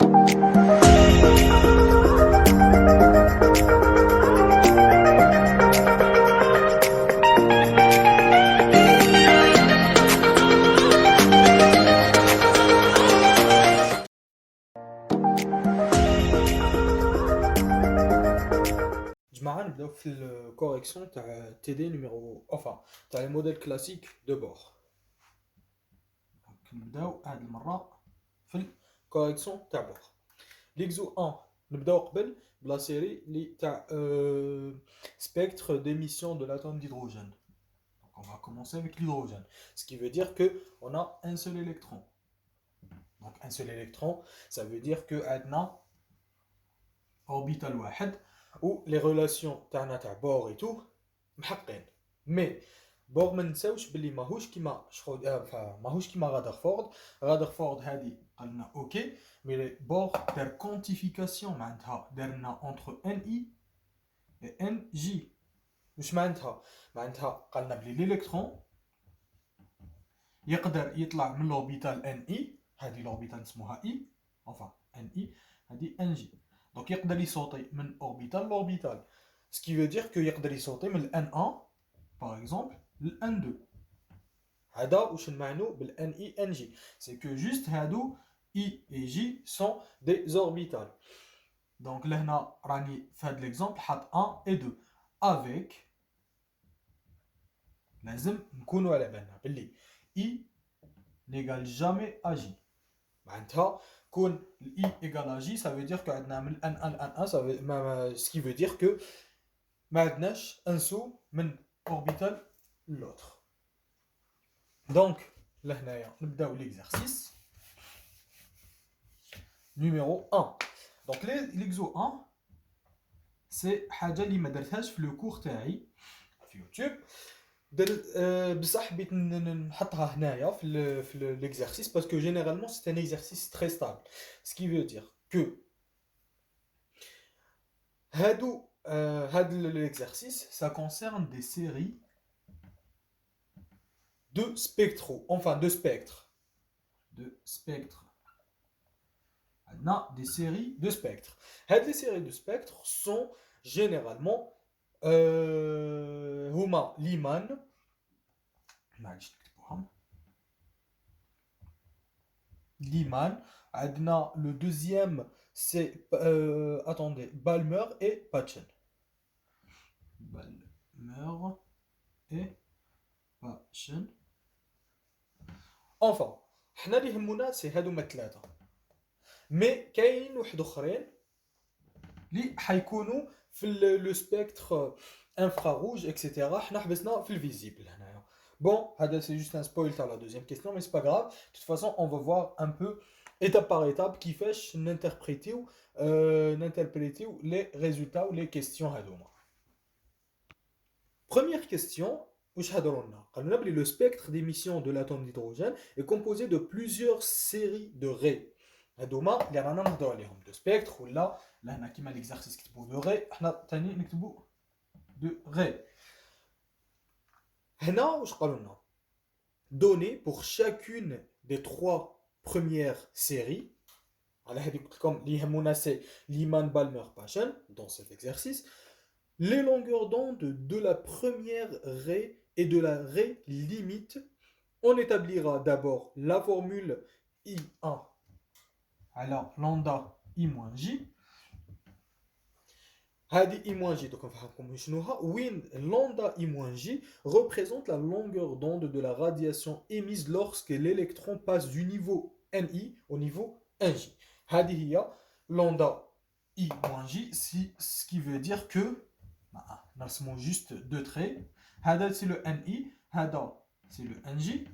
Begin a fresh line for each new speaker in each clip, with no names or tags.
جماعة نبداو في الكوريكسيون تاع تي دي نيميرو تاع الموديل كلاسيك دو بور. دونك نبداو هاد المرة في الكوريكسيون تاع بور. ليكزو 1 نبداو قبل بلا سيري لي تاع spectre d'émission de l'atome d'hydrogène. Donc on va commencer avec l'hydrogène, ce qui veut dire que on a un seul électron. Donc un seul électron, ça veut dire que عندنا orbital واحد ou les relations تاعنا تاع بور et tout محقين. مي بور ما نساوش بلي ماهوش كيما ماهوش كيما غادرفورد هادي قالنا اوكي، مي بور دار كونتيفيكاسيون معناتها دارنا انتر ان اي و ان جي. واش معناتها قالنا بلي الالكترون يقدر يطلع من لوربيتال ان اي، هذه لوربيتال اسمها اي ان اي، هذه ان جي. دونك يقدر يصوتي من اوربيتال لوربيتال، ce qui veut dire que يقدر يصوتي من الان 1 par exemple للان 2. هذا واش نمعنو بالان اي ان جي، c'est que juste هادو اي et j sont des orbitales. donc لهنا راني في هذا l'exemple حاط 1 et 2 avec لازم نكونوا على بالنا باللي اي n'égale jamais à j. معناتها كون الاي ايغال ا جي ça veut dire que عندنا من ان ان ان ان ce qui veut dire que ما عندناش ان سو من اوربيتال لوتر. دونك لهنايا نبداو ليكزارسيس نيميرو 1. دونك ليكزو 1 سي حاجه اللي ما درتهاش في لو كور تاعي في يوتيوب، بصح بغيت نحطها هنايا في l'exercice parce que généralement c'est un exercice très stable, ce qui veut dire que هاد l'exercice ça concerne des séries de spectraux, de spectres. On a des séries de spectres. Les séries de spectres sont généralement هما ليمان عندنا le deuxième c'est attendez Balmer et Paschen. enfin حنا اللي يهمونا سي هادوما الثلاثه، مي كاين واحد اخرين اللي حيكونوا في لو سبيكتر انفراروج اكسيتيرا. حنا حبسنا في الفيزيبل هنايا. Bon, c'est juste un spoil à la deuxième question, mais c'est pas grave. De toute façon, on va voir un peu étape par étape qui fait n'interpréter les résultats ou les questions. Première question, le spectre d'émission de l'atome d'hydrogène est composé de plusieurs séries de raies. Le spectre, ou là, on a l'exercice de raies, de raies. Donné pour chacune des trois premières séries, comme c'est Lyman-Balmer-Paschen dans cet exercice, les longueurs d'onde de la première raie et de la raie limite. On établira d'abord la formule I1, alors lambda I-J. هذه I-J, donc win lambda I-J représente la longueur d'onde de la radiation émise lorsque l'électron passe du niveau Ni au niveau 1J. هذه هي lambda I-J, ce qui veut dire que نرسمو juste deux traits. هذا c'est le Ni, هذا c'est le NJ.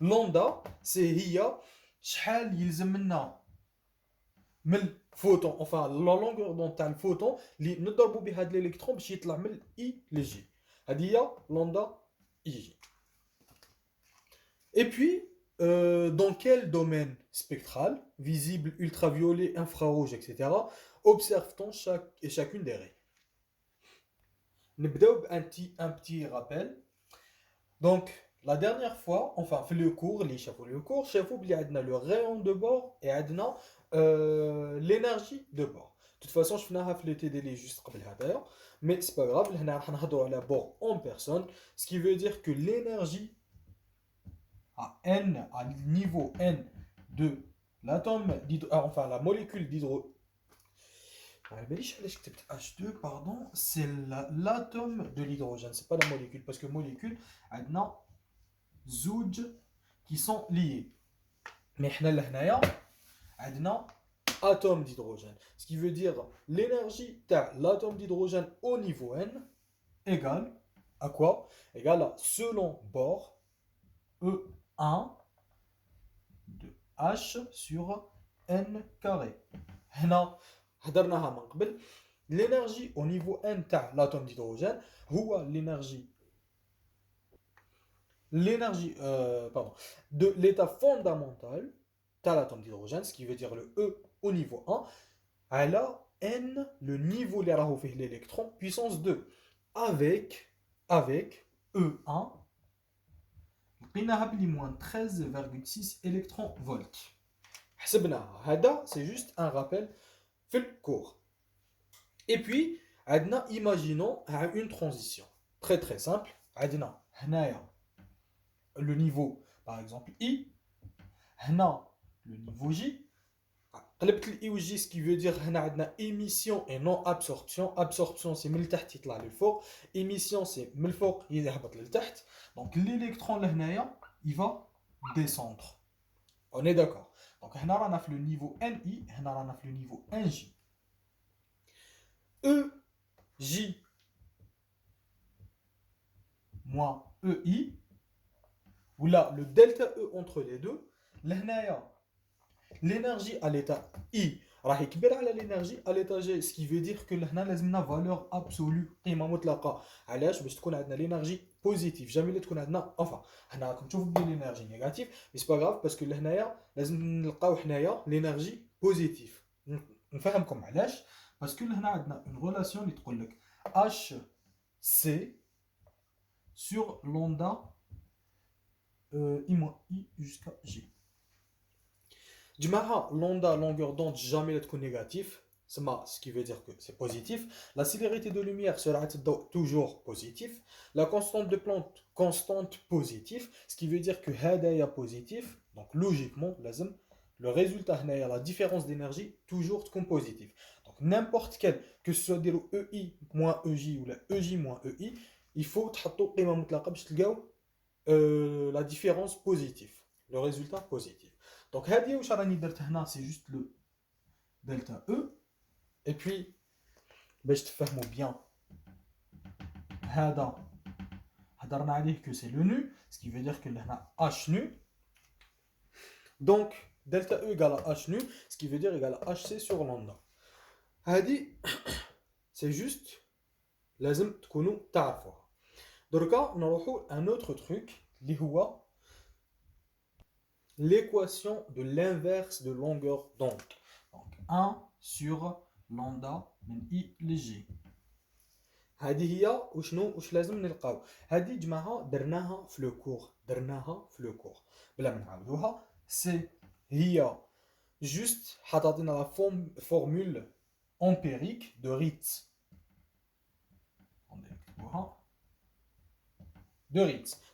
lambda c'est هي شحال يلزمنا من الفوتون، la longueur d'onde تاع الفوتون اللي نضربوا بها هذا الالكترون باش يطلع من اي لجي. هذه هي lambda I. Et puis dans quel domaine spectral, visible, ultraviolet, infrarouge, etc., observe-t-on chacune des raies? نبداو un petit rappel. Donc La dernière fois, enfin, fait le cours, شافوا بلي عندنا le rayon de bord et عندنا l'énergie de bord. De toute façon, شفناها في les TDL juste قبل هذايا, mais c'est pas grave, هنا راح نهضروا على bord en personne, ce qui veut dire que l'énergie à niveau n de l'atome enfin la molécule d'hydro. H2, pardon, c'est l'atome de l'hydrogène, c'est pas la molécule, parce que molécule, عندنا زوج qui sont liés. Mais حنا لهنايا عندنا atome d'hydrogène. Ce qui veut dire l'énergie de l'atome d'hydrogène au niveau n égale à quoi? Égale à, selon Bohr, E1 de H sur n carré. هنا هضرناها من قبل. L'énergie au niveau n de l'atome d'hydrogène هو l'énergie de l'état fondamental de l'atome d'hydrogène, ce qui veut dire le E au niveau 1, à la n, le niveau de l'électron, puissance 2, avec E1, moins 13,6 électron-volts. C'est juste un rappel fait le cours. Et puis, imaginons une transition très très simple. Le niveau, par exemple, I, le niveau J. Ce qui veut dire émission et non absorption. Absorption, c'est من التحت يطلع للفوق. Émission, c'est من الفوق يهبط للتحت. Donc l'électron il va descendre. On est d'accord. Donc on a le niveau NI, on a le niveau NJ. EJ moins EI, ou là le delta E entre les deux, l'énergie à l'état I راح يكبر على l'énergie à l'état G, ce qui veut dire que هنا لازمنا valeur absolue قيمة مطلقة. علاش؟ باش تكون عندنا l'énergie positive. jamais اللي تكون عندنا enfin هنا راكم تشوفوا بلي l'énergie négative, mais c'est pas grave parce que لهنايا لازم نلقاو حنايا l'énergie positive. نفهمكم علاش؟ parce que لهنا عندنا une relation اللي تقول لك HC sur lambda I jusqu'à G. Lambda, longueur d'onde, jamais être négatif, ce qui veut dire que c'est positif. La célérité de lumière sera toujours positif. La constante de Planck, constante positive, ce qui veut dire que hadaya positif. Donc logiquement, le résultat, la différence d'énergie, toujours positif. Donc n'importe quel, que ce soit EI moins EJ ou la EJ moins EI, il faut la différence positive, le résultat positif. Donc, c'est juste le delta E. Et puis, je te fais bien. Que c'est le nu, ce qui veut dire que là, H nu. Donc, delta E égale à H nu, ce qui veut dire égale à HC sur lambda. C'est juste, لازم تكونوا تعرفوها. Donc, on a un autre truc, l'équation de l'inverse de longueur d'onde. Donc 1 sur lambda من I léger. هذه هي واش لازم نلقاو. هذه جماعه درناها في لو كور بلا ما نعاودوها. سي هي juste حطاتنا la formule empirique de Ritz.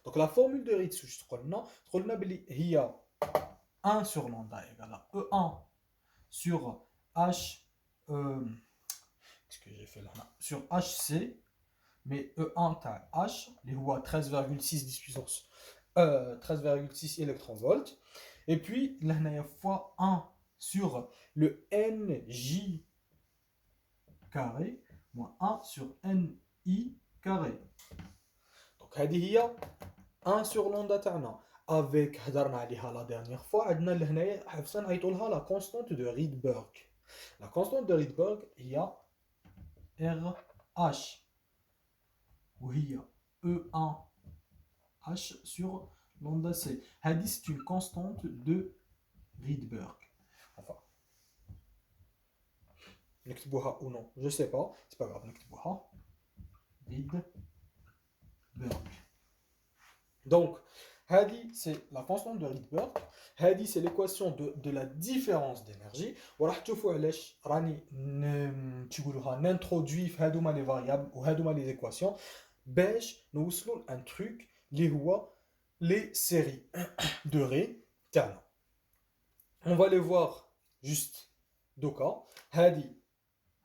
Donc la formule de Ritz واش تقولنا بلي هي 1 sur lambda égale à E1 sur H. Qu'est-ce que j'ai fait là? Sur HC, mais E1 t'as H, les voix 13,6 puissance 13,6 électronvolts. Et puis là, il y a fois 1 sur le NJ carré moins 1 sur NI carré. Donc, il y a 1 sur lambda تاعنا. Avec هضرنا عليها la dernière fois, عندنا لهنايا حفصا نعيطوا لها la constante de Rydberg. La constante de Rydberg هي RH وهي E1H sur lambda C. هذه c'est une constante de Rydberg. Enfin, نكتبوها ou non, je sais pas, c'est pas grave, نكتبوها Rydberg. Donc, Hadi, c'est la constante de Rydberg. Hadi, c'est l'équation de la différence d'énergie. وراح تشوفوا علاش راني تقولوها نintroduit في هادوما les variables ou هادوما les équations باش نوصلوا un truc اللي هو les séries de Ré تاعنا. On va les voir juste دوكا. هادي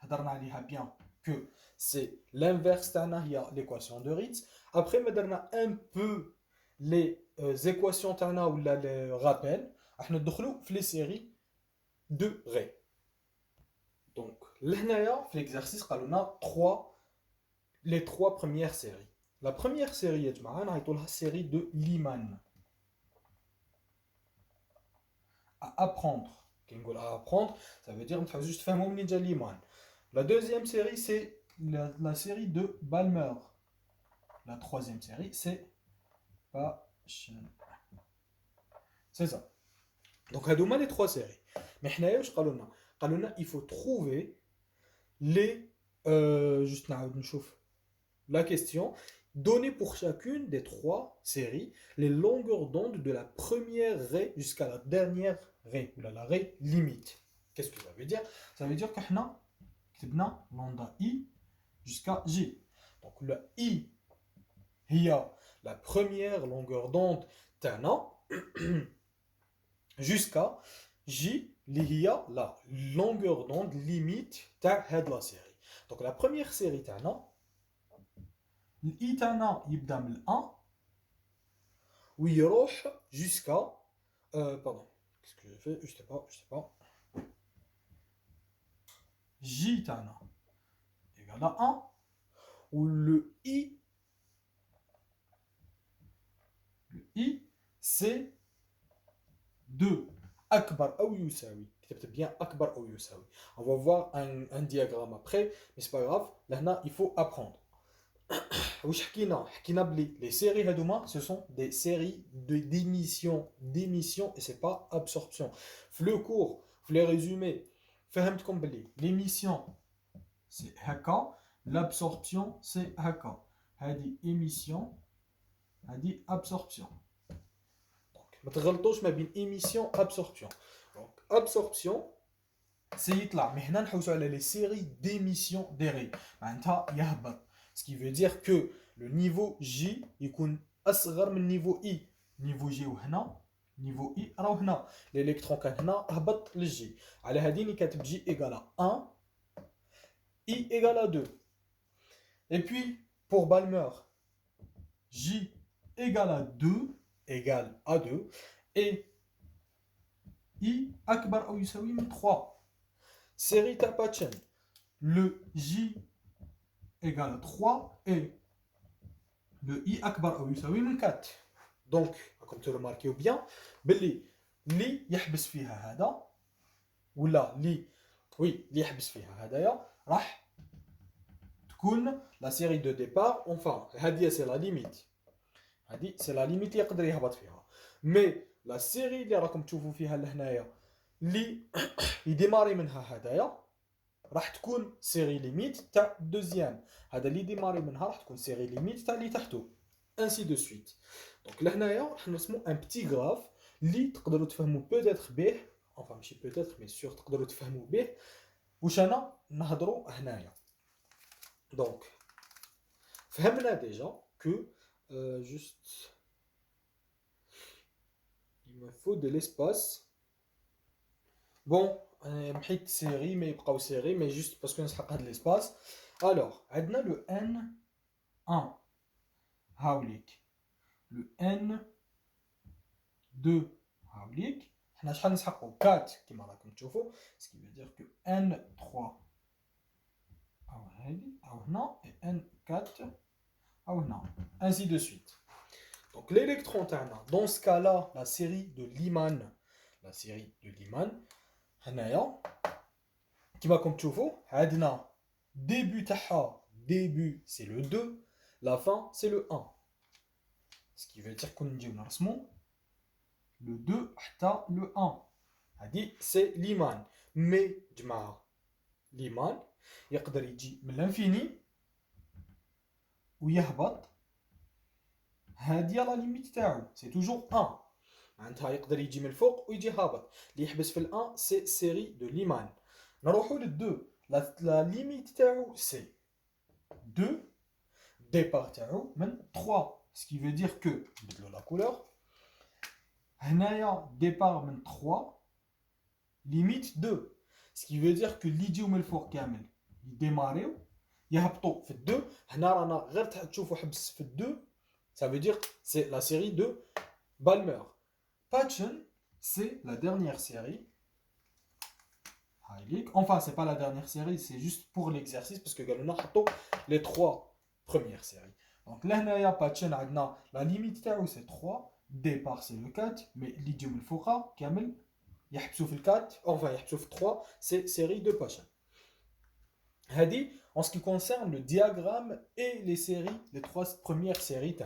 هضرنا عليها bien que c'est l'inverse تاعنا هي l'équation de Ritz. Après مدرنا un peu les équations تاعنا ولا les rappels راح ندخلوا في les séries de Ré. Donc لهنايا في l'exercice قالوا لنا les trois premières séries. La première série يا جماعه نعيطوا لها série de Lyman. À apprendre. Quand on à apprendre, ça veut dire qu'on juste faire mon ninja Lyman. La deuxième série, c'est la série de Balmer. La troisième série, c'est Paschen. C'est ça. Donc, on a les trois séries. Mais il faut trouver les. Juste la question. Donner pour chacune des trois séries les longueurs d'onde de la première raie jusqu'à la dernière raie, ou la raie limite. Qu'est-ce que ça veut dire? Ça veut dire qu'on a lambda I jusqu'à J. Donc le I, il y a la première longueur d'onde tana jusqu'à J, il y a la longueur d'onde limite ta la série. Donc la première série tana, I tana يبدا من 1 ويروح jusqu'à pardon, qu'est-ce que j'ai fait? Je sais pas. J tana égale à 1 où le I c'est 2 أكبر أو يساوي. كتبت bien أكبر أو يساوي. On va voir un diagramme après, mais c'est pas grave. Là, il faut apprendre. واش حكينا بلي les séries هادوما ce sont des séries d'émission et c'est pas absorption. في le cours في les résumés فهمتكم بلي l'émission c'est هكا, l'absorption c'est هكا. هذه émission هذه absorption. Donc ما تغلطوش ما بين émission absorption. Donc absorption c'est يطلع mais هنا نحوسوا على les séries d'émission des raies معناتها يهبط. Ce qui veut dire que le niveau J يكون أصغر من niveau I. Niveau J وهنا niveau I راه هنا. L'électron كان هنا هبط للجي. على هذه كاتب J égale à 1 I égale à 2. Et puis pour Balmer J égale à 2 et I أكبر أو يساوي من 3. Série Tapachin, le J égale à 3 et le I أكبر أو يساوي من 4. Donc, comme tu le remarques bien, باللي اللي يحبس فيها هذا ولا اللي اللي يحبس فيها هذايا راح تكون la série de départ. Enfin, هذه c'est la limite. هذه c'est la limite اللي يقدر يهبط فيها. Mais la série اللي راكم تشوفوا فيها لهنايا اللي يديماري منها هذايا راح تكون سيري ليميت تاع دوزيام. هذا اللي ديماري منها راح تكون سيري ليميت تاع اللي تحته انسي دو سويت. دونك لهنايا راح نرسمو ان بتي غراف اللي تقدروا تفهموا بوتيتر به انفا ماشي بوتيتر مي سور تقدروا تفهموا به واش انا نهضروا هنايا. دونك فهمنا ديجا كو juste il me faut de l'espace. Bon, محيت série mais يبقاو série mais juste parce que نسحق هاد l'espace. Alors, عندنا le N1 هاوليك le N2 هاوليك. حنا شحال نسحقو 4 كيما راكم تشوفوا, ce qui veut dire que N3 أو هادي أو هنا et N4 أو هنا ainsi de suite. Donc l'électron تاعنا dans ce cas-là la série de Lyman هنايا كيما راكم تشوفوا عندنا début تاعها début c'est le 2 la fin c'est le 1. Ce qui veut dire qu'on نجيو نرسمو le 2 حتى le 1. هذه c'est Lyman. mais جماعة Lyman يقدر يجي من l'infini ويهبط هادي لا ليميت تاعو سي توجور 1 معناتها يقدر يجي من الفوق ويجي هابط اللي يحبس في ال1 سي سيري دو ليمان نروحوا لل2 لا ليميت تاعو سي 2 départ تاعو من 3 ce qui veut dire que نبدلوا لا كولور هنايا départ من 3 limite 2 ce qui veut dire que اللي يجيو من الفوق كامل يديماريو يهبطوا في ال2 هنا رانا غير تشوفوا حبس في ال2 ça veut dire c'est la série de Balmer. Patchen c'est la dernière série. Enfin, c'est pas la dernière série, c'est juste pour l'exercice parce que Galuna a les 3 premières séries. Donc là, il y a Patchen, la limite c'est 3, départ c'est le 4, mais l'idiome il faut Kamel, il y a le 4, enfin il y a le 3, c'est série de Patchen. Hadi, en ce qui concerne le diagramme et les séries, les 3 premières séries,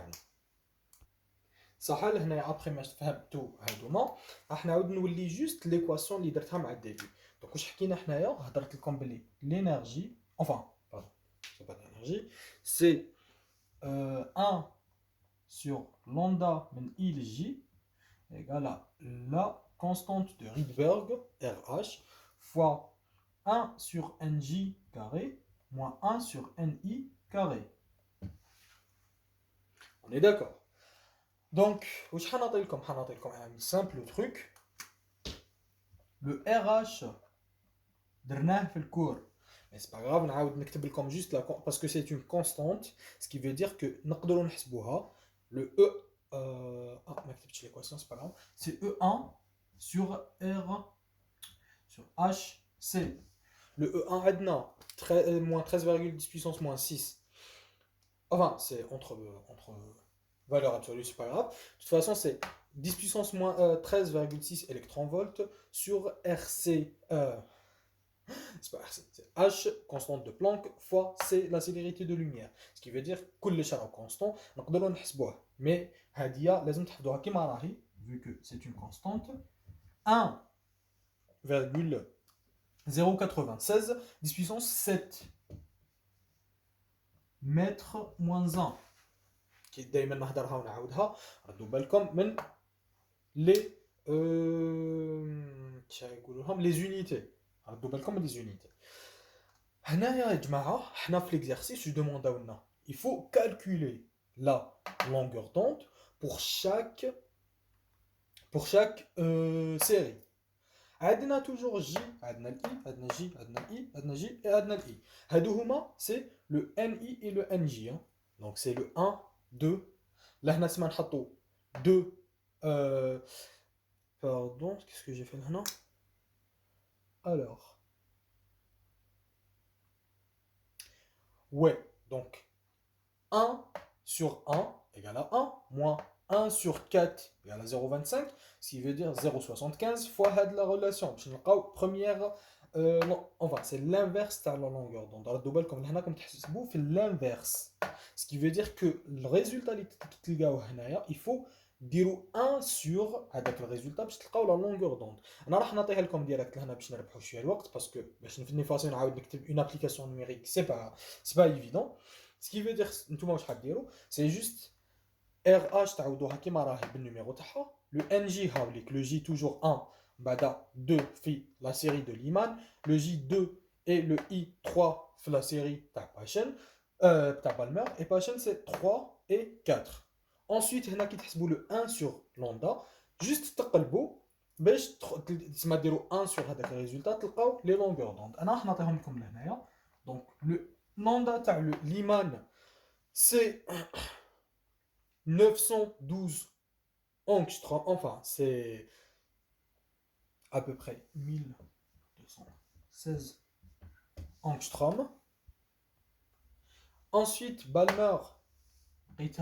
صح هنا après ما فهمتوا هادوما راح نعاود نولي جوست ليكواسيون اللي درتها مع الديبي دونك واش حكينا حنايا هضرت لكم بلي لينيرجي enfin pardon c'est pas l'énergie c'est 1 sur lambda من I ل J égale à la constante de Rydberg RH fois 1 sur NJ carré moins 1 sur NI carré. On est d'accord. Donc, واش حنعطيلكم un simple truc. Le RH درناه في الكور. Mais c'est pas grave, نعاود نكتب لكم juste la parce que c'est une constante, ce qui veut dire que نقدروا نحسبوها le E ما كتبتش l'équation, c'est pas grave. C'est E1 sur R sur HC. Le E1 عندنا moins 13,10 puissance moins 6. Enfin, c'est entre valeur absolue, c'est pas grave. De toute façon, c'est 10 puissance moins 13,6 électronvolts sur RC. C'est pas RC, c'est H, constante de Planck, fois C, la célérité de lumière. Ce qui veut dire que les charges constants, نقدروا نحسبوها. Mais هادية لازم تحفظوها كيما راهي, vu que c'est une constante. 1,096 10 puissance 7 mètres moins 1. كي دائما نهضرها ونعاودها ردوا بالكم من لي يقولوا لهم لي زونيتي ردوا بالكم من لي زونيتي هنايا يا جماعه حنا في ليكزارسيس جو دومونداو لنا il faut calculer la longueur d'onde pour chaque série. عندنا toujours J, عندنا ال I, عندنا J, عندنا I, عندنا J et عندنا ال I. هادو هما c'est le NI et le NJ. Hein. Donc c'est le 1, 2. Là هنا سما نحطو 2 pardon, qu'est-ce que j'ai fait maintenant? Alors ouais, donc 1 sur 1 égale à 1 moins 1 sur 4 égale à 0,25, ce qui veut dire 0,75 fois la relation. Première, enfin, c'est l'inverse de la longueur d'onde. Alors, double comme c'est l'inverse. Ce qui veut dire que le résultat, il faut dire 1 sur avec le résultat باش تلقاو la longueur d'onde. انا راح نعطيها لكم ديريكت لهنا باش نربحوا شويه الوقت باسكو باش نفاسي نعاود نكتب une application numérique c'est pas évident. Ce qui veut dire نتوما واش حديروا c'est juste RH تعاودوها كيما راهي بالنيميرو تاعها le NJ هاوليك le J toujours 1 بعدا 2 في la série de Lyman le J2 et le I3 في la série تاع Paschen تاع Balmer et Paschen c'est 3 et 4. Ensuite هنا كي تحسبوا le 1 sur lambda juste تقلبوا باش تسمى ديروا 1 sur هذاك الريزولتا تلقاو لي لونغور دوند. انا راح نعطيهم لكم لهنايا. Donc le lambda تاع le Lyman c'est 912 angstroms, enfin c'est à peu près 1216 angstroms. Ensuite, Balmer est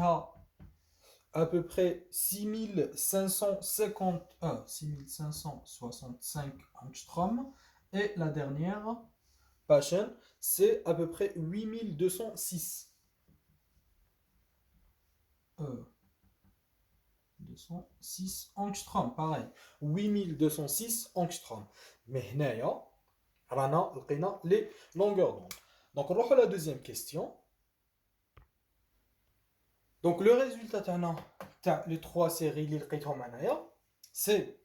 à peu près 6565 angstroms. Et la dernière, Paschen, c'est à peu près 8206. 206 angstroms, pareil. 8206 angstroms. Mais هنايا رانا لقينا les longueurs d'onde. Donc on va à la deuxième question. Donc le résultat تاع les trois séries اللي لقيتهم انايا c'est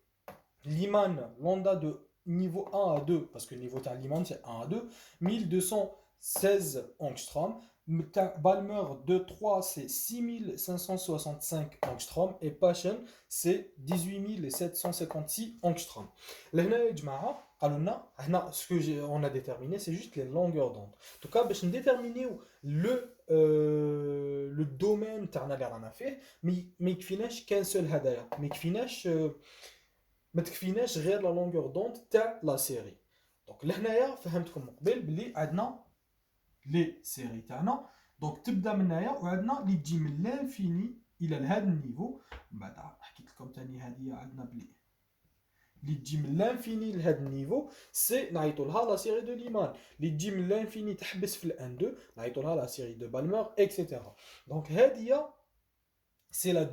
Liman lambda de niveau 1 à 2 parce que le niveau تاع Liman c'est 1 à 2 1216 angstrom. Balmer de 3 c'est 6565 angstrom et Paschen c'est 18756 angstrom. لهنا يا جماعه قالوا لنا هنا ce que on a déterminé c'est juste les longueurs d'onde. En tout cas باش نديتيرمينيو le domaine تاعنا اللي رانا فيه ما يكفيناش كان سول هدايا ما تكفيناش غير لا لونغور دوند تاع لا سيري. دونك لهنايا فهمتكم من قبل بلي عندنا لي سيري تاعنا دونك تبدا من هنايا وعندنا اللي تجي من لانفيني الى لهذا النيفو. من بعد حكيت لكم ثاني هذه عندنا بلي اللي تجي من لانفيني لهذا النيفو سي نعيطوا لها لا سيري دو ليمان. اللي تجي من لانفيني تحبس في الان 2 نعيطوا لها لا سيري دو بالمر اكسيتيرا. دونك هذه سي لو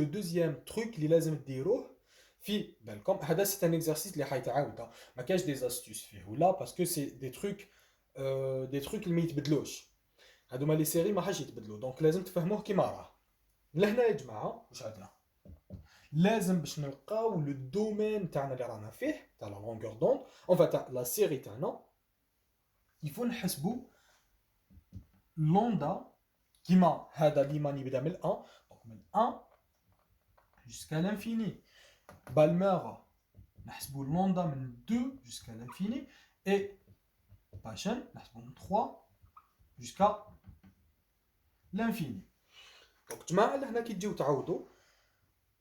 دوزيام تروك اللي لازم ديروه في بالكم. هذا سي ان اكزرسيس اللي حيتعاود ما كاش دي استيوس فيه ولا باسكو سي دي تروك اللي ما يتبدلوش. هادوما لي سيري ما حاش يتبدلوا دونك لازم تفهموه كيما راه. لهنا يا جماعه واش عندنا لازم باش نلقاو لو دومين تاعنا اللي رانا فيه تاع لا لونغور دوند اونفا تاع لا سيري تاعنا يفو نحسبوا لوندا كيما هذا ليمان يبدا من 1 دونك من 1 jusqu'à l'infini. Balmer نحسبوا لوندا من 2 jusqu'à l'infini et Paschen نحسبوا من 3 jusqu'à l'infini. Donc جماعه لهنا كي تجيو تعوضوا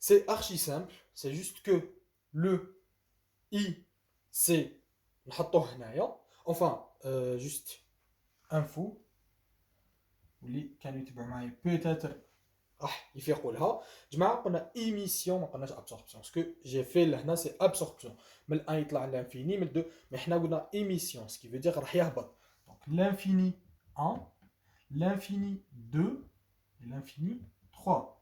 c'est archi simple, c'est juste que le i c'est نحطوه هنايا enfin juste info واللي كانوا يتبعوا معايا peut-être راح يفيقوا لها. جماعه قلنا ايميسيون ما قلناش ابسوربسيون باسكو جي في لهنا سي ابسوربسيون من الان يطلع لانفيني من 2 مي حنا قلنا ايميسيون سكي فو دير راح يهبط. دونك لانفيني 1 لانفيني 2 لانفيني 3.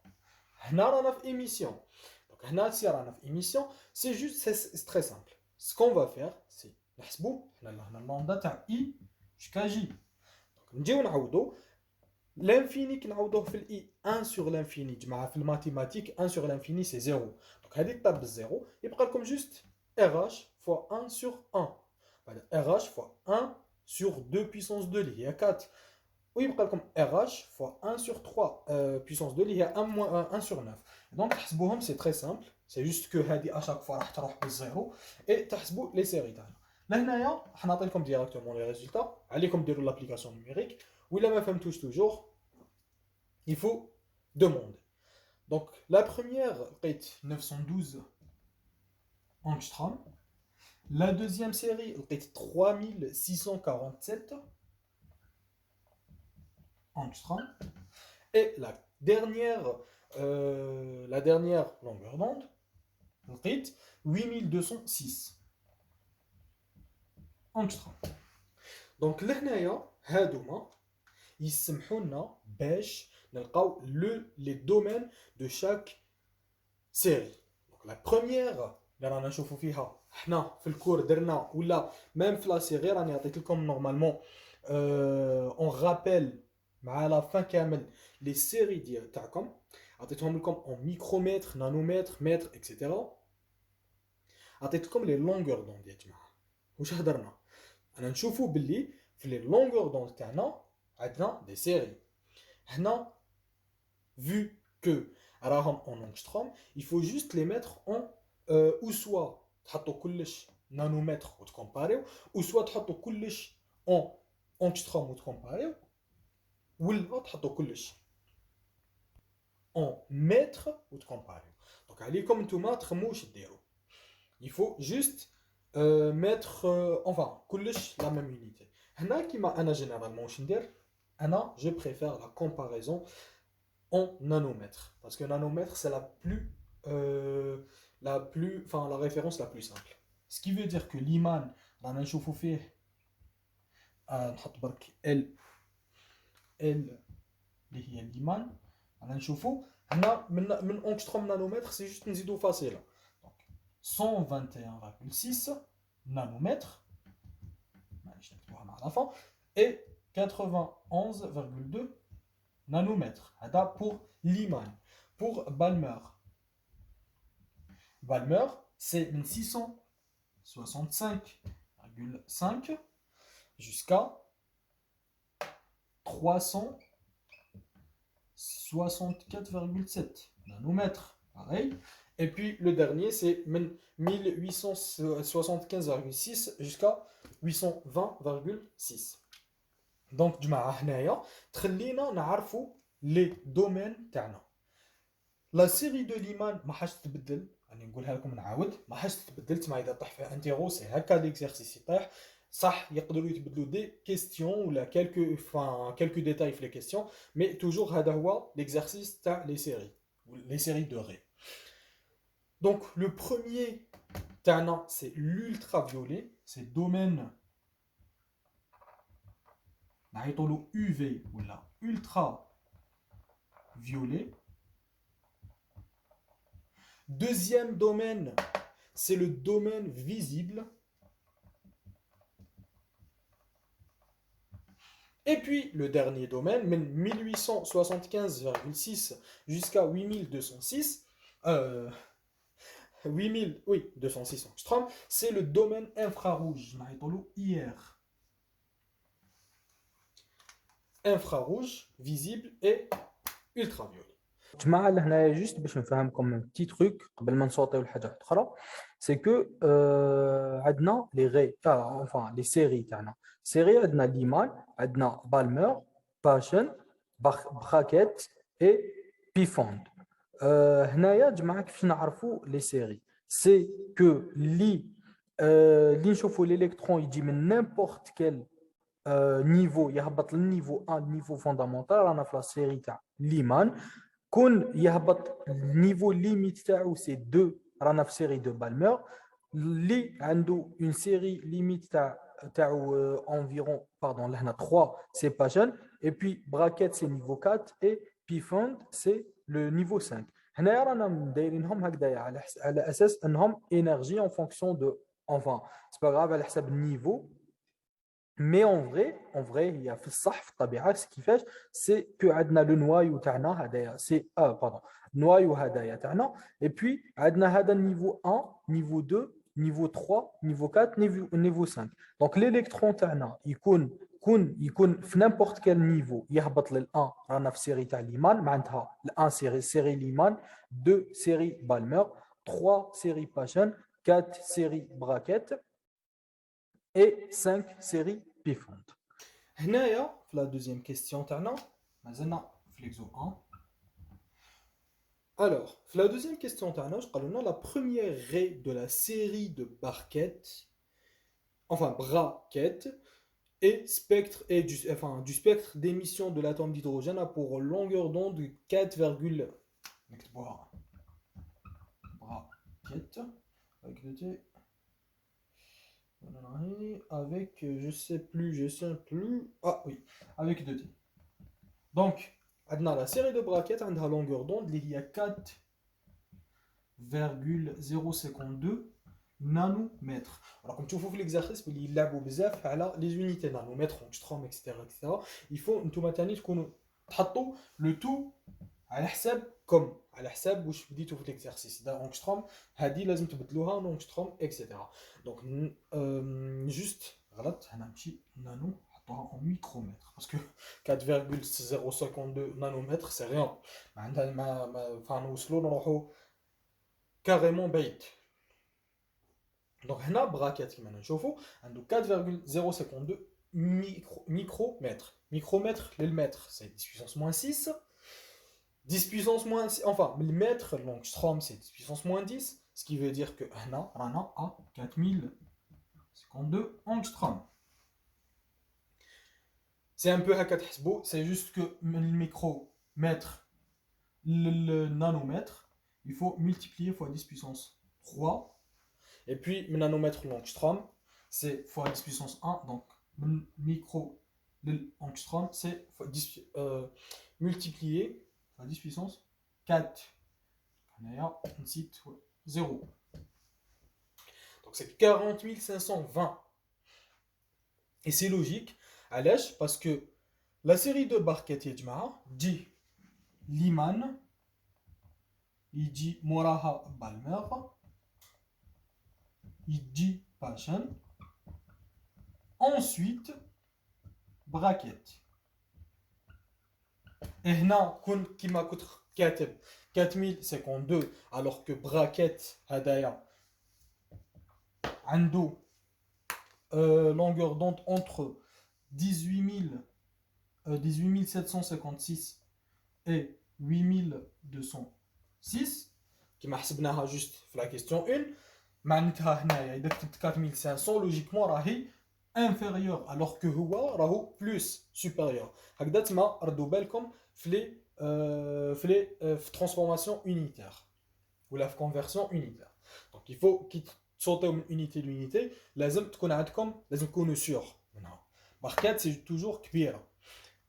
هنا رانا في ايميسيون دونك هنا سي رانا في ايميسيون سي جوست سي تري سامبل. سكون فا فير سي نحسبوا حنا لهنا اللوندا تاع اي جوسكا جي. دونك نجيو نعوضوا l'infini qui نعوضوه في الاي 1 sur l'infini جماعه في الماتيماتيك 1 sur l'infini c'est 0 دونك هذه طاب بالزيرو يبقى لكم جوست RH fois 1 sur 1 بعد RH fois 1 sur 2 puissance 2 اللي هي 4 ويبقى لكم RH fois 1 sur 3 puissance 2 اللي هي 1 moins 1 sur 9. دونك تحسبوهم سي تري سامبل سي جوست كو هذه اشاك فوا راح تروح بالزيرو اي تحسبوا لي سيري تاعنا. لهنايا راح نعطي لكم ديريكتومون لي ريزولتا عليكم ديروا لابليكاسيون نيميريك ولا ما فهمتوش toujours il faut demander. Donc la première est 912 angstrom, la deuxième série est 3647 angstrom et la dernière longueur d'onde est 8206 angstrom. Donc لهنايا هادوما يسمحوا لنا باش نلقاو les domaines de chaque série. Donc la première اللي رانا نشوفوا فيها حنا في الكور درنا ولا ميم في لا سيري راني عطيت لكم نورمالمون اون رابيل مع لا فان كامل لي سيري ديال تاعكم عطيتهم لكم اون ميكرومتر نانومتر متر اكسيتيرا. عطيت لكم لي لونغور دوند يا جماعه. واش هضرنا انا نشوفوا باللي في لي لونغور دوند تاعنا عندنا دي سيري. هنا vu que راهم en angstrom il faut juste les mettre en ou soit تحطوا كلش نانومتر وتكومباريو ou soit تحطوا كلش en angstrom وتكومباريو ولا تحطوا كلش en mètre وتكومباريو. دونك عليكم نتوما تخمو واش ديروا. il faut juste mettre enfin كلش la même unité. هنا كيما انا جينيرالمون واش ندير انا je préfère la comparaison en nanomètres parce que nanomètre c'est la référence la plus simple. Ce qui veut dire que l'iman رانا نشوفوا فيه نحط برك L اللي هي ليمان رانا نشوفوا هنا من اونغستروم نانومتر سي جوست نزيدو فاصله دونك 121,6 nanomètres معليش نكتبوها مع لا فان et 91,2 nanomètres. Pour Lyman. Pour Balmer. Balmer, c'est 665,5 jusqu'à 364,7 nanomètres. Pareil. Et puis le dernier, c'est 1875,6 jusqu'à 820,6. Donc, جماعة هنايا تخلينا نعرفوا les domaines تاعنا. لا سيري دو ليمان ما حاش تتبدل، راني نقولها لكم نعاود، ما حاش تتبدل. تسمع اذا طيح فيها انتيرو سي هكا ليكزارسيس يطيح. صح يقدروا يتبدلوا دي كيستيون ولا كالكو ديتاي في لي كيستيون، مي توجور هذا هو ليكزارسيس تاع لي سيري دو ري. Donc le premier تاعنا c'est l'ultraviolet, c'est domaine نعيطوا له UV ولا ultraviolet. Deuxième domaine, c'est le domaine visible. Et puis, le dernier domaine, 1875,6 jusqu'à 8206, 206 angstrom, c'est le domaine infrarouge, IR. Infrarouge, visible et ultraviolet.
جماعة لهنا جست باش نفهمكم بتي تروك قبل ما نصوتيو لحاجة أخرى، سي كو عندنا لي غي enfin لي سيري تاعنا. سيري عندنا ليمان، عندنا بالمر، باشن، براكيت اي بيفوند. هنايا جماعة كيفاش نعرفوا لي سيري؟ سي كو اللي نشوفوا الالكترون يجي من نيمبورت كيل نيفو، يهبط للنيفو 1 نيفو فوندامونتال، رانا في لا سيري تاع ليمان. كون يهبط النيفو ليميت تاعو سي 2، رانا في سيري دو بالمر. اللي عنده اون سيري ليميت تاعو انفيرون باردون لهنا 3 سي باجن، اي بي براكيت سي نيفو 4 اي بيفوند سي لو نيفو 5. هنايا رانا دايرينهم هكذايا على اساس انهم انرجي اون فونكسيون دو انفان سي با غاف على حساب النيفو. مي اون فري هي في الصح في الطبيعه كيفاش سي كو عندنا لو نوايو تاعنا هذايا سي باردون نوايو هذايا تاعنا، اي بي عندنا هذا النيفو 1 نيفو 2 نيفو 3 نيفو 4 نيفو 5. دونك الالكترون تاعنا يكون في نيمبورت كال نيفو يهبط لل 1، رانا في سيري تاع ليمان معناتها ال 1 سيري ليمان، 2 سيري بالمر، 3 سيري باشن، 4 سيري براكيت et 5 séries Pfund.
هنايا في la deuxième question تاعنا مازلنا في l'exo 1. Alors, في la deuxième question تاعنا واش قالوا لنا la première raie de la série de Barquette, enfin braquette, et spectre et du spectre d'émission de l'atome d'hydrogène a pour longueur d'onde de 4, braquette avec le T avec je sais plus, ah oui, avec 2T. Donc عندنا la série de braquettes عندها longueur d'onde اللي هي 4,052 nanomètres. Alors comme تشوفوا في l'exercice اللي يلعبوا بزاف على les unités nanomètres angstrom etc. il faut نتوما تاني تكونوا تحطوا le tout على حساب واش بديتوا في l'exercice. دا angstrom هذه لازم تبدلوها angstrom etc. Donc juste غلط هنا ماشي نانو، حطوها en micromètres parce que 4,052 nanomètres c'est rien. عندها ما نوصلوا نروحوا carrément بعيد. Donc هنا براكيت كما نشوفوا عنده 4,052 micromètres. Micromètre للمتر c'est 10 puissance moins 6. 10 puissance moins 6, enfin le mètre l'angstrom c'est 10 puissance moins 10, ce qui veut dire que هنا رانا à 4052 angstrom. C'est un peu هكا تحسبوا, c'est juste que le micromètre le nanomètre il faut multiplier fois 10 puissance 3. Et puis, le nanomètre l'angstrom, c'est fois 10 puissance 1. Donc, le micro l'angstrom, c'est multiplié fois 10 puissance 4. D'ailleurs, on cite 0. Donc, c'est 40 520. Et c'est logique, à l'âge, parce que La série de barquettes يا dit Liman, il dit Moraha Balmer, il dit Passion, ensuite braquette. Et هنا كيما كنت كاتب 4052 alors que braquette هدايا عنده longueur d'onde entre 18756 et 8206 كما حسبناها juste في la question 1 معناتها هنايا اذا كتبت 4500 logiquement راهي inférieur alors que هو راهو plus supérieur. هكذا تما ردوا بالكم في transformation unitaire ou la conversion unitaire. Donc il faut كي تصوتيو من unité l'unité لازم تكون عندكم لازم تكونوا sûr منها. barquette c'est toujours كبيره.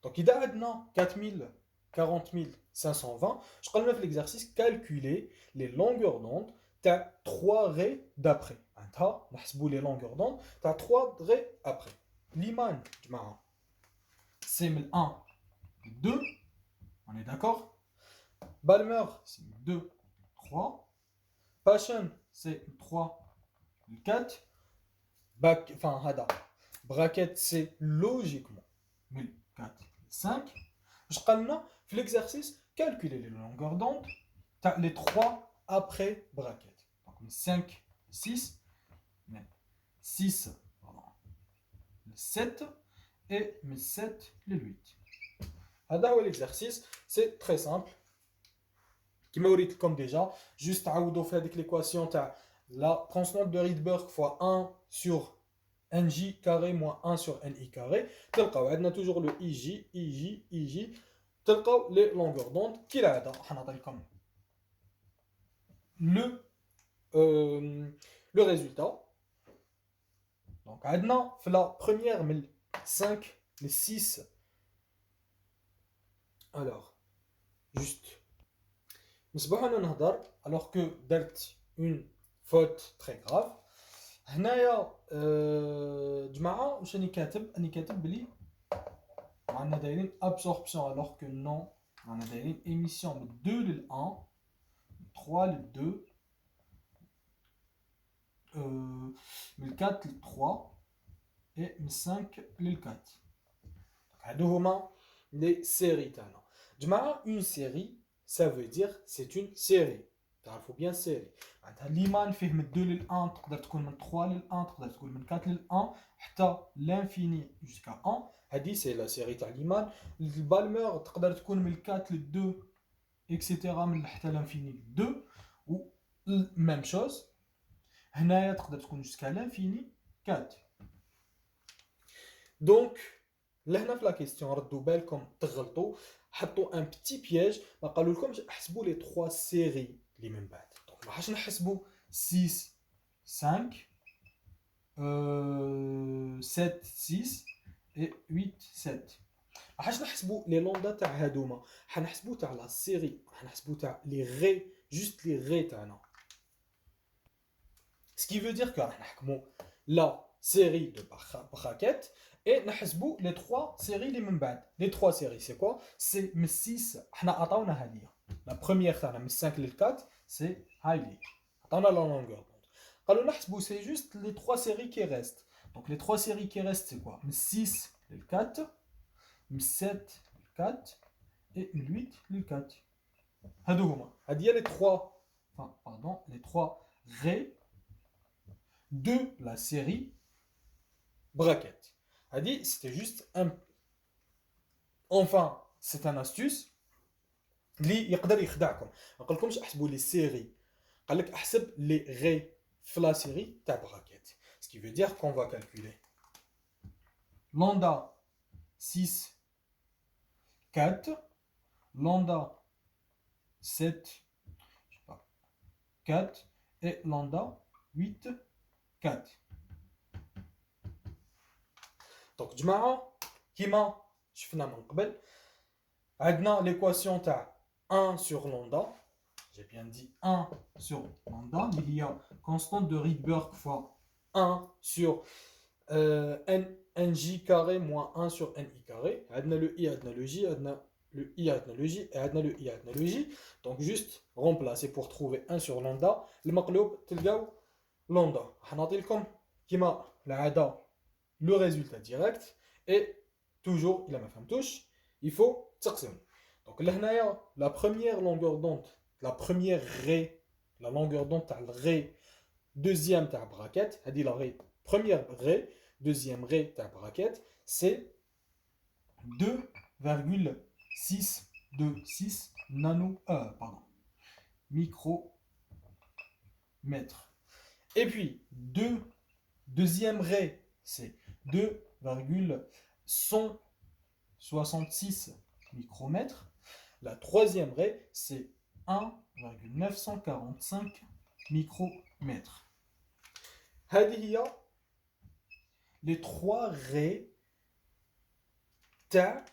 Donc إذا عندنا 40520 je قلنا في l'exercice calculer les longueurs d'onde تاع 3 raies d'après. انتها نحسبوا les longueurs d'onde تاع 3 raies après. Liman جماعه c'est من 1 2 on est d'accord. Balmer c'est 2 3. Passion c'est 3 4. Enfin hada braquette c'est logiquement 4 5. Je قلنا في l'exercice calculer les longueurs d'onde تاع les 3 après braquette. Donc 5 6 6 pardon, 7 et 7 le 8. هذا هو l'exercice, c'est très simple. كما وريت لكم déjà, juste عاودوا في هذيك l'équation تاع la constante de Rydberg fois 1 sur nj carré moins 1 sur ni carré. تلقاو عندنا toujours le ij تلقاو les longueurs d'onde كالعادة حنعطي لكم le résultat. Donc عندنا في la première من 5 les 6. Alors juste نصبحوا انا نهضر alors que درت une faute très grave. هنايا جماعه واش راني كاتب بلي رانا دايرين absorption alors que non رانا دايرين émission من 2 لل 1 3 لل 2 من 4 لل 3 et من 5 لل 4. هادو هما les séries تاعنا جماعه. une série ça veut dire c'est une série. تعرفوا bien série معناتها ليمان فيه من 2 لل 1 تقدر تكون من 3 لل 1 تقدر تكون من 4 لل 1 حتى l'infini jusqu'à 1. هذه c'est la série تاع ليمان. البالمر تقدر تكون من 4 لل 2 اكسيتيرا من حتى l'infini 2 و même chose. هنايا تقدر تكون jusqu'à l'infini 4. donc لهنا في لا كيستيون ردوا بالكم تغلطوا حطوا ان بتي بياج ما قالوا لكمش احسبوا لي 3 سيري اللي من بعد. دونك ما حاش نحسبوا 6 5 7 6 et 8 7. ما حاش نحسبوا لي لوندا تاع هادوما حنحسبوا تاع لا سيري حنحسبوا تاع لي غي جوست لي غي تاعنا. ce qui veut dire que راح نحكموا لا série de braquettes et نحسبوا les 3 séries اللي من بعد. les 3 séries c'est quoi? c'est من 6 حنا عطاونا هذه la première تاعنا من 5 لل 4 c'est هاي عطاونا la longueur d'onde. قالوا نحسبوا c'est juste les 3 séries qui restent. donc les 3 séries qui restent c'est quoi? من 6 لل 4 من 7 لل 4 et من 8 لل 4. هادو هما هذه les 3 enfin pardon les 3 raies de la série braquette. A dit c'était juste un enfin c'est un astuce اللي يقدر يخدعكم. ما قالكمش احسبوا لي سيري قال لك احسب لي غي في لا سيري تاع braquette. ce qui veut dire qu'on va calculer lambda 6 4 lambda 7 je sais pas 4 et lambda 8 4. donc جماعه كيما شفنا من قبل عندنا l'équation تاع 1 sur lambda. j'ai bien dit 1 sur lambda اللي هي constante de Rydberg fois 1 sur n nj carré moins 1 sur ni carré. On a le i, on a le j, on a le i, on a le j, et on a le i, on a le j. Donc juste remplacer pour trouver 1 sur lambda. Le maqloub, تلقاو lambda. حنعطيلكم كيما العادة le résultat direct. Et toujours, il a ma femme touche, il faut تقسم. Donc là, la première longueur d'onde, la première raie, la longueur d'onde تاع الري, deuxième تاع bracket, c'est-à-dire la raie, première raie, deuxième raie تاع bracket, c'est 2,626 micromètres. Et puis, deuxième raie, c'est 2,166 micromètres. La troisième raie, c'est 1,945 micromètres. هذه هي les trois raies تاع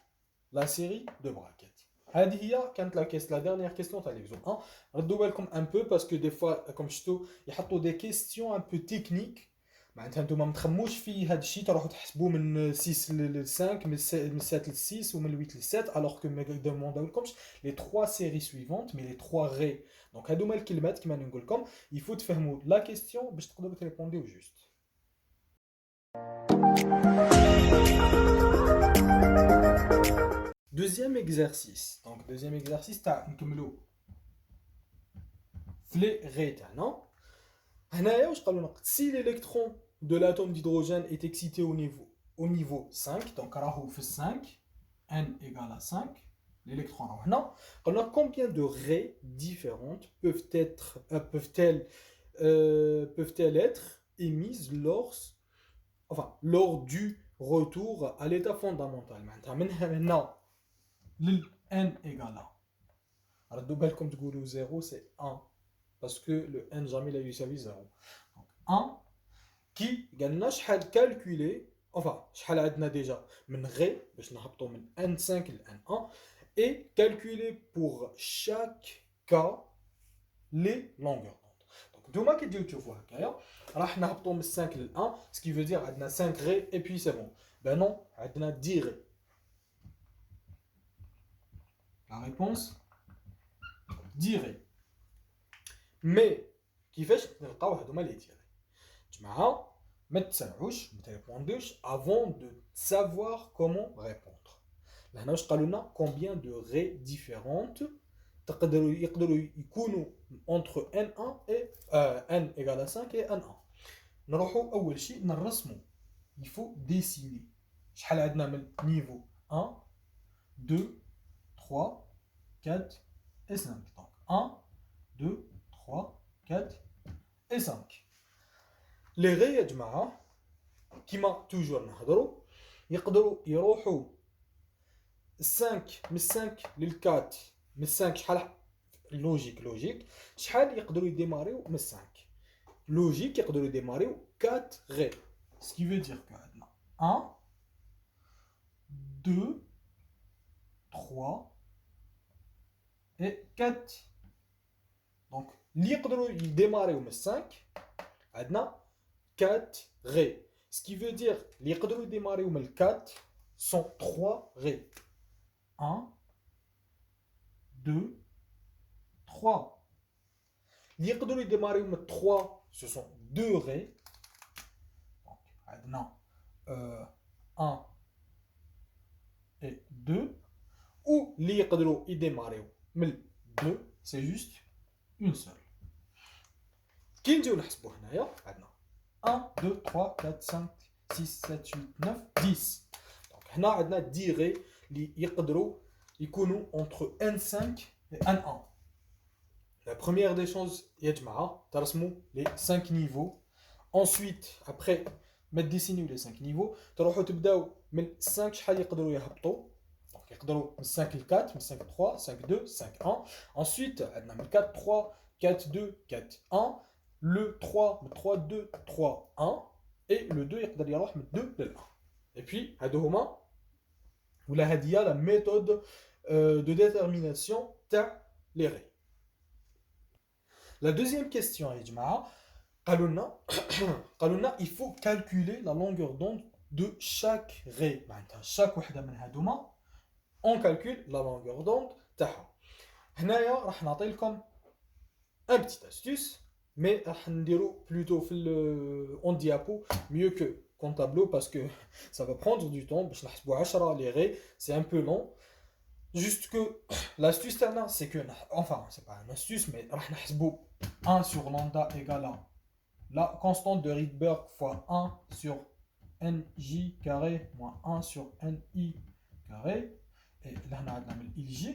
la série de brackets. هذه هي كانت la dernière question تاع l'exemple 1. ردوا بالكم un peu parce que des fois comme شفتوا يحطوا des questions un peu techniques. معناتها نتوما ما تخموش في هذا الشيء تروحوا تحسبوه من 6 ل 5 من 7 ل 6 ومن 8 ل 7 alors que ما demandاولكمش les trois séries suivantes mais les trois raies. Donc هادوما الكلمات كما نقول لكم il faut تفهموا la question باش تقدروا تريبونديو juste. Deuxième exercice. Donc deuxième exercice تاع نكملوا في raies تاعنا. هنايا واش قالوا لنا si l'électron de l'atome d'hydrogène est excité au niveau 5, donc راهو في 5, n égale à 5, l'électron راهو هنا. قالوا لنا combien de raies différentes peuvent-elles être émises lors du retour à l'état fondamental. معناتها من هنا لل n égale à. ردوا بالكم تقولوا 0 c'est 1 parce que le n jamais il a eu servi 0. Donc 1 qui قالنا شحال calculer enfin شحال عندنا déjà من غي باش نهبطوا من n5 ل n1 et calculer pour chaque cas les longueurs d'onde. Donc نتوما كي تجيو تشوفوا هكايا راح نهبطوا من 5 ل 1 ce qui veut dire عندنا 5 غي et puis c'est bon. Ben non, عندنا 10 غي. La réponse 10 غي. Mais كيفاش نلقاو هذوما لي ديري جماعه ما تسرعوش ما تريبوندوش avant de savoir comment répondre. لهنا واش قالوا لنا combien de raies différentes يقدروا يكونوا entre n1 et n égale à 5 et n1. نروحوا اول شيء نرسموا il faut dessiner شحال عندنا من niveau 1 2 3 4 et 5. Donc 1 2 3 4 et 5. Les raies يا جماعه كيما توجور نهضروا يقدروا يروحوا 5 من 5 لل 4 من 5 شحال لوجيك شحال يقدروا يديماريو من 5 لوجيك يقدروا يديماريو 4 raies. Ce qui veut dire que 1 2 3 et 4. Donc اللي يقدروا يديماريو من 5 عندنا 4 raies. Ce qui veut dire اللي يقدروا يديماريو من 4 sont 3 raies. 1 2 3. اللي يقدروا يديماريو من 3 ce sont 2 raies. Donc عندنا 1 et 2. ou اللي يقدروا يديماريو من 2 c'est juste une seule. كي نجيو نحسبوا هنايا عندنا 1 2 3 4 5 6 7 8 9 10. دونك هنا عندنا 10 غي اللي يقدروا يكونوا entre n5 et n1. La première des choses يا جماعه ترسموا les 5 niveaux. Ensuite après ما ديسينيو les 5 niveaux تروحوا تبداو من 5 شحال يقدروا يهبطوا. Donc يقدروا من 5 ل 4 من 5 3 5 2 5 1. Ensuite عندنا من 4 3 4 2 4 1. Le 3 من 3 2 3 1 et le 2 يقدر يروح من 2 لل 1. Et puis هادو هما ولا هذه هي la méthode de détermination تاع les raies. La deuxième question يا جماعه قالوا لنا il faut calculer la longueur d'onde de chaque ray. معناتها chaque وحده من هادوما on calcule la longueur d'onde تاعها. هنايا راح نعطي لكم un petit astuce, mais راح نديرو plutôt في en diapo mieux que qu'en tableau parce que ça va prendre du temps باش نحسبوا 10 les rays, c'est un peu long. Juste que l'astuce تاعنا c'est que enfin c'est pas une astuce mais راح نحسبوا 1 sur lambda égale à la constante de Rydberg fois 1 sur nj carré moins 1 sur ni carré. Et là on a من lj.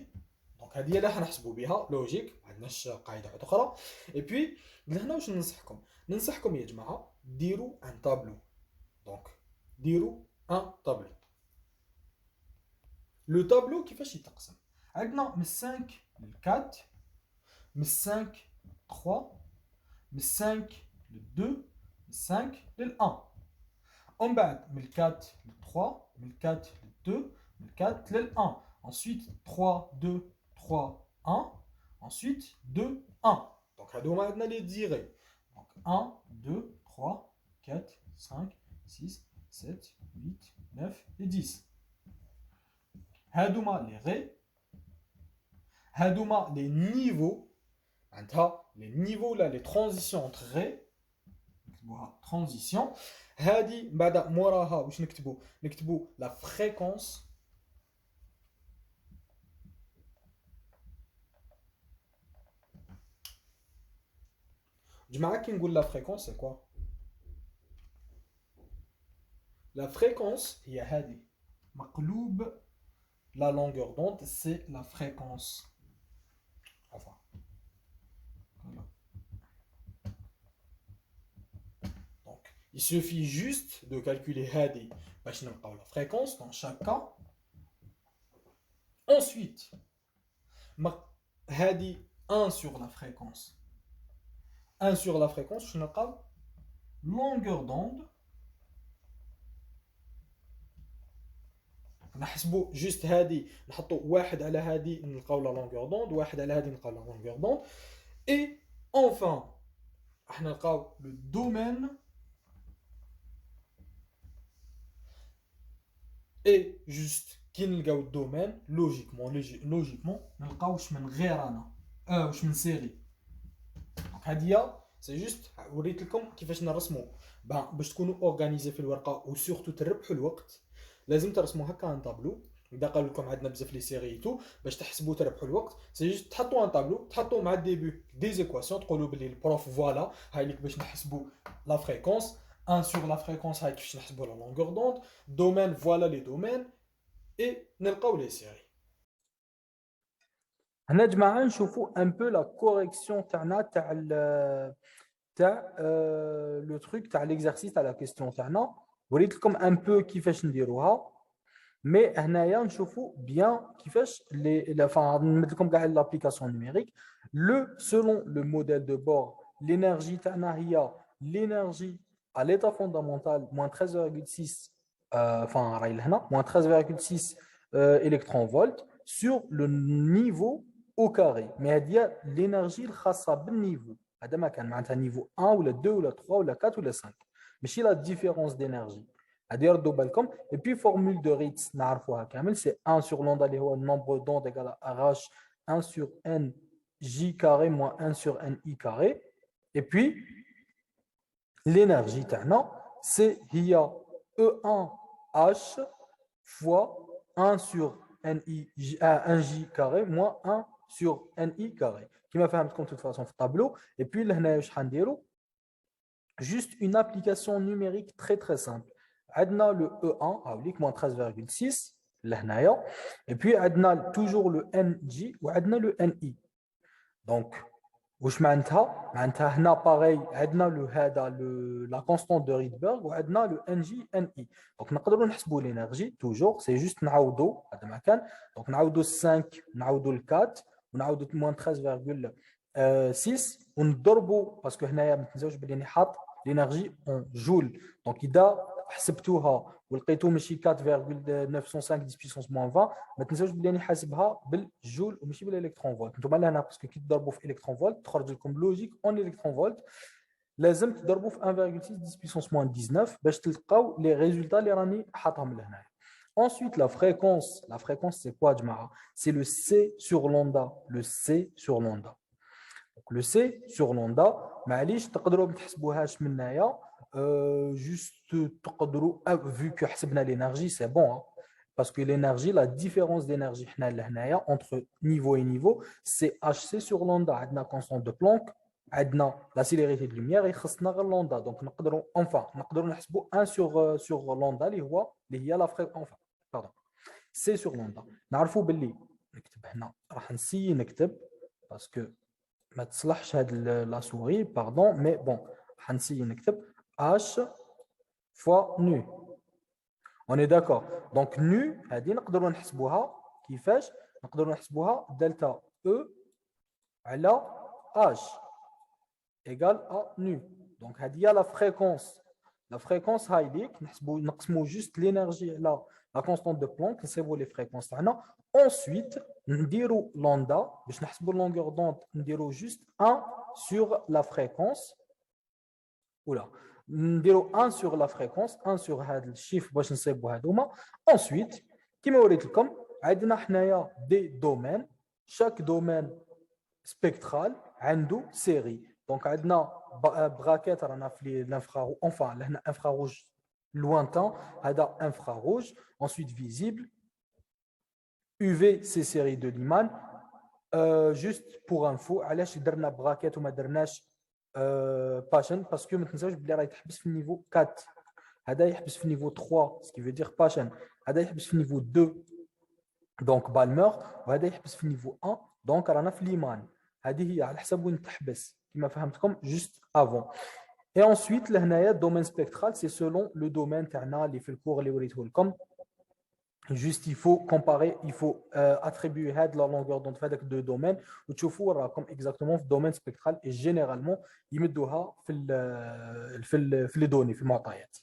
دونك هذه اللي حنحسبوا بها لوجيك، ما عندناش قاعده اخرى. اي بي هنا واش ننصحكم يا جماعه ديروا ان تابلو. دونك ديروا ان تابلو. لو تابلو كيفاش يتقسم؟ عندنا من 5 ل 4، من 5 3، من 5 ل 2، من 5 ل 1. ومن بعد من 4 ل 3، من 4 ل 2، من 4 ل 1. Ensuite 3 2 3 1. Ensuite 2 1. Donc هادوما عندنا les 10 rays. Donc 1 2 3 4 5 6 7 8 9 et 10. هادوما les rays. هادوما les niveaux. عندها les niveaux là, les transitions entre rays. نكتبوها transition. هادي بعد موراها واش نكتبو la fréquence. جماعة كي نقول la fréquence c'est quoi? La fréquence هي هذه مقلوب la longueur d'onde, c'est la fréquence. Enfin. Voilà. Donc, il suffit juste de calculer هذه باش نلقاو la fréquence dans chaque cas. Ensuite, هذه 1 sur la fréquence. 1 sur la fréquence, je نلقاو longueur d'onde. نحسبوا juste هذه نحطوا واحد على هذه نلقاو la longueur d'onde، واحد على هذه نلقاو la longueur d'onde. Et enfin راح نلقاو le domaine et juste كي نلقاو الدومين لوجيكمون نلقاو واش من غير انا واش من سيري. دونك هادي سي جوست وريت لكم كيفاش نرسموا باش تكونوا اورغانيزي في الورقه وسورتو تربحوا الوقت. لازم ترسموا هكا ان طابلو. اذا قالوا لكم عندنا بزاف لي سيري تو باش تحسبوا تربحوا الوقت سي جوست تحطوا ان طابلو، تحطوا مع الديبي دي زيكواسيون، تقولوا بلي البروف فوالا هاي ليك باش نحسبوا لا فريكونس 1 sur la fréquence هاي كيفاش نحسبوا la longueur d'onde، domaine voilà les domaines et نلقاو لي سيري.
هنا جماعه نشوفوا ان بو لا كوريكسيون تاعنا تاع لو تروك تاع ليكزارسيس تاع لا كيستيون تاعنا. وريت لكم ان بو كيفاش نديروها، مي هنايا نشوفوا بيان كيفاش نمد لكم كاع لابليكاسيون نيميريك. لو سولون لو موديل دو بور لينيرجي تاعنا هي لينيرجي à l'état fondamental moins 13,6 enfin راهي لهنا moins 13,6 électron-volts sur le niveau au carré. Mais هذه l'énergie الخاصه بالنيفو. هذا ما كان معناتها نيفو 1 ولا 2 ولا 3 ولا 4 ولا 5 ماشي لا ديفيرونس d'énergie. هذه ردوا بالكم. Et puis formule de Ritz نعرفوها كامل c'est 1 sur lambda اللي هو nombre d'ondes égal à RH 1 sur n j carré moins 1 sur ni carré. Et puis l'énergie تاعنا c'est هي E1H fois 1 sur NJ carré moins 1 sur NI carré. كما فهمتكم de toute façon في الطابلو. Et puis لهنا واش حنديرو juste une application numérique très très simple. عندنا le E1 هاوليك moins 13,6 لهنايا. Et puis عندنا toujours le NJ وعندنا le NI. Donc واش معناتها هنا باغي عندنا لو هذا لا كونستانت دو ريدبرغ وعندنا لو ان جي ان اي. دونك نقدروا نحسبوا لينيرجي توجور سي جوست نعوضوا هذا ما كان. دونك نعوضوا 5 نعوضوا 4 ونعوضوا موان 13,6 ونضربوا باسكو هنايا ما تنساوش بلي راني حاط لينيرجي اون جول. دونك اذا حسبتوها ولقيتو ماشي 4,905 10 puissance moins 20 ما تنساوش بلي راني حاسبها بالجول وماشي بالالكترون فولت. نتوما لهنا باسكو كي تضربوا في الكترون فولت تخرج لكم لوجيك اون الكترون فولت. لازم تضربوا في 1,6 10 puissance moins 19 باش تلقاو les résultats اللي راني حاطهم لهنا. Ensuite, la fréquence, c'est quoi, Jma'a? C'est le C sur lambda. Le C sur lambda. Donc, le C sur lambda, معليش تقدروا ما تحسبوهاش من هنايا juste تقدروا vu que حسبنا l'énergie, c'est bon hein? Parce que l'énergie, la différence d'énergie entre niveau et niveau, c'est HC sur lambda. عندنا constante de Planck, عندنا la célérité de lumière et خصنا غير lambda. Donc نقدروا نحسبوا 1 sur lambda اللي هي la fréquence. Pardon. C sur lambda. نعرفوا باللي نكتب هنا راح نسيي نكتب parce que ما تصلحش هاد la souris pardon mais bon راح نسيي نكتب H fois nu. On est d'accord. Donc nu هذه نقدروا نحسبوها كيفاش؟ نقدروا نحسبوها delta E على H égale à nu. Donc هذه هي la fréquence. La fréquence هايديك نقسموا juste l'énergie على la constante de Planck, نسيبوا les fréquences تاعنا. Ensuite نديروا lambda باش نحسبوا longueur d'onde نديروا juste 1 sur la fréquence. Oula. نديروا 1 sur la fréquence 1 sur هذا الشيف باش نصيبوا هذوما. Ensuite كما وريت لكم عندنا حنايا دي دومين chaque دومين سبيكترال عنده série. Donc عندنا براكيت رانا في l'infrarouge enfin لهنا infrarouge lointain هذا infrarouge ensuite visible UV c'est série de Lyman. Juste pour info علاش درنا براكيت وما درناش باشن باسكو ما تنساوش بلي راه يتحبس في النيفو 4 هذا يحبس في النيفو 3 سكي فو دير باشن هذا يحبس في النيفو 2 دونك بالمور وهذا يحبس في النيفو 1 دونك رانا في ليمان هذه هي على حسب وين تحبس كما فهمتكم جوست افون. Et ensuite لهنايا الدومين سبيكترال سي سولون لو دومين تاعنا اللي في الكور اللي وريته لكم. Juste, il faut comparer, il faut attribuer la longueur d'onde avec deux domaines. Ou tu vois comme exactement le domaine spectral et généralement, il met les données, في المعطيات.